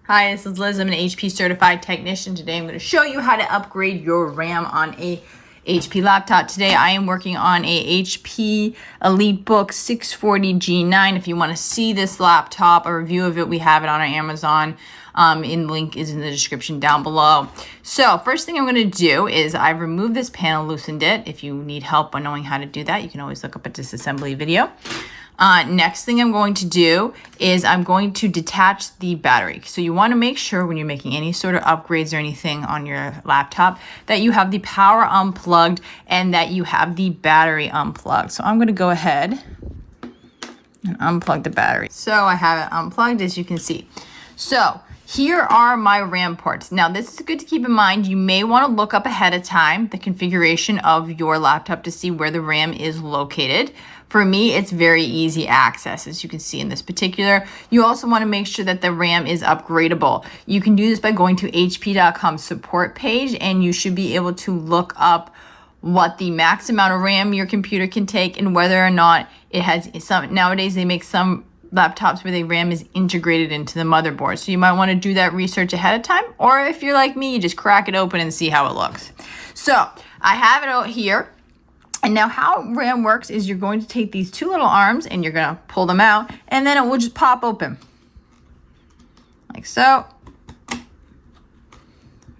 Hi, this is Liz. I'm an HP certified technician. Today I'm going to show you how to upgrade your RAM on a HP laptop. Today I am working on a HP EliteBook 640G9. If you want to see this laptop, a review of it, we have it on our Amazon. Link is in the description down below. So first thing I'm going to do is I've removed this panel, loosened it. If you need help on knowing how to do that, you can always look up a disassembly video. Next thing I'm going to do is I'm going to detach the battery. So you want to make sure when you're making any sort of upgrades or anything on your laptop that you have the power unplugged and that you have the battery unplugged. So I'm going to go ahead and unplug the battery. So I have it unplugged, as you can see. So here are my RAM ports. Now this is good to keep in mind. You may want to look up ahead of time the configuration of your laptop to see where the RAM is located. For me, it's very easy access, as you can see in this particular. You also want to make sure that the RAM is upgradable. You can do this by going to hp.com support page, and you should be able to look up what the max amount of RAM your computer can take and whether or not it has some. Nowadays, they make some laptops where the RAM is integrated into the motherboard. So you might want to do that research ahead of time, or if you're like me, you just crack it open and see how it looks. So I have it out here. And now how RAM works is you're going to take these two little arms and you're going to pull them out, and then it will just pop open like so.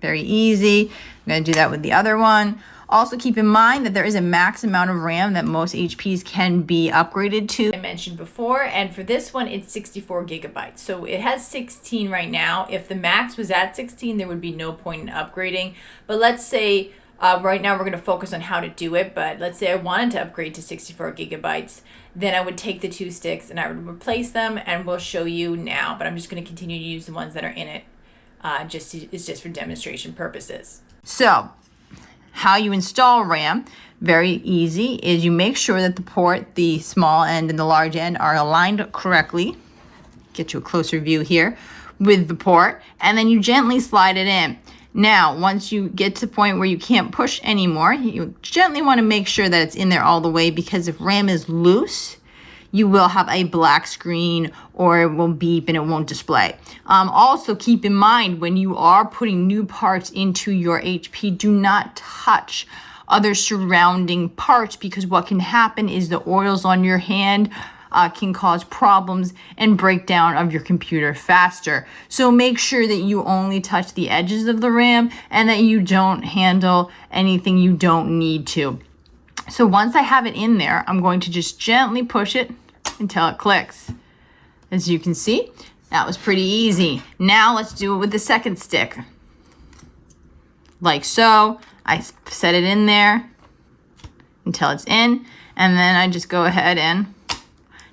Very easy. I'm going to do that with the other one. Also keep in mind that there is a max amount of RAM that most HPs can be upgraded to. I mentioned before, and for this one it's 64 gigabytes. So it has 16 right now. If the max was at 16, there would be no point in upgrading. But let's say right now we're going to focus on how to do it, but let's say I wanted to upgrade to 64 gigabytes, then I would take the two sticks and I would replace them, and we'll show you now, but I'm just going to continue to use the ones that are in it. It's just for demonstration purposes. So how you install RAM, very easy, is you make sure that the port, the small end and the large end, are aligned correctly. Get you a closer view here with the port, and then you gently slide it in. Now, once you get to the point where you can't push anymore, you gently want to make sure that it's in there all the way, because if RAM is loose, you will have a black screen or it will beep and it won't display. Also, keep in mind when you are putting new parts into your HP, do not touch other surrounding parts, because what can happen is the oils on your hand can cause problems and breakdown of your computer faster. So make sure that you only touch the edges of the RAM and that you don't handle anything you don't need to. So once I have it in there, I'm going to just gently push it until it clicks. As you can see, that was pretty easy. Now let's do it with the second stick. Like so. I set it in there until it's in, and then I just go ahead and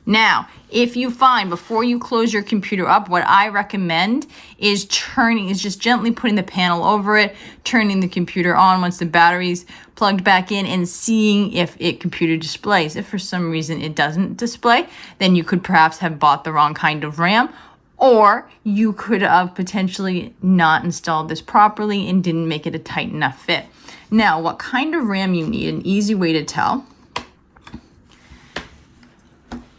now, if you find before you close your computer up, what I recommend is just gently putting the panel over it, turning the computer on once the battery's plugged back in, and seeing if computer displays. If for some reason it doesn't display, then you could perhaps have bought the wrong kind of RAM, or you could have potentially not installed this properly and didn't make it a tight enough fit. Now, what kind of RAM you need, an easy way to tell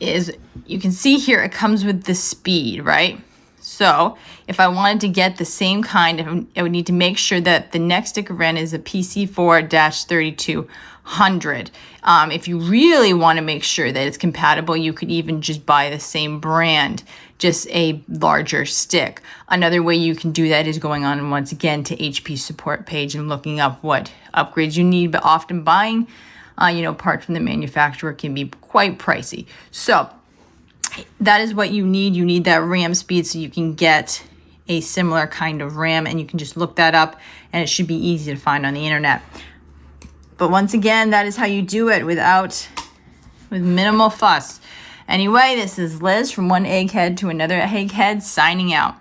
is you can see here it comes with the speed, right? So if I wanted to get the same kind, I would need to make sure that the next stick of RAM is a PC4-3200. If you really want to make sure that it's compatible, you could even just buy the same brand, just a larger stick. Another way you can do that is going on once again to HP support page and looking up what upgrades you need, but often buying parts from the manufacturer can be quite pricey. So that is what you need. You need that RAM speed so you can get a similar kind of RAM, and you can just look that up and it should be easy to find on the internet. But once again, that is how you do it with minimal fuss. Anyway, this is Liz from one egghead to another egghead signing out.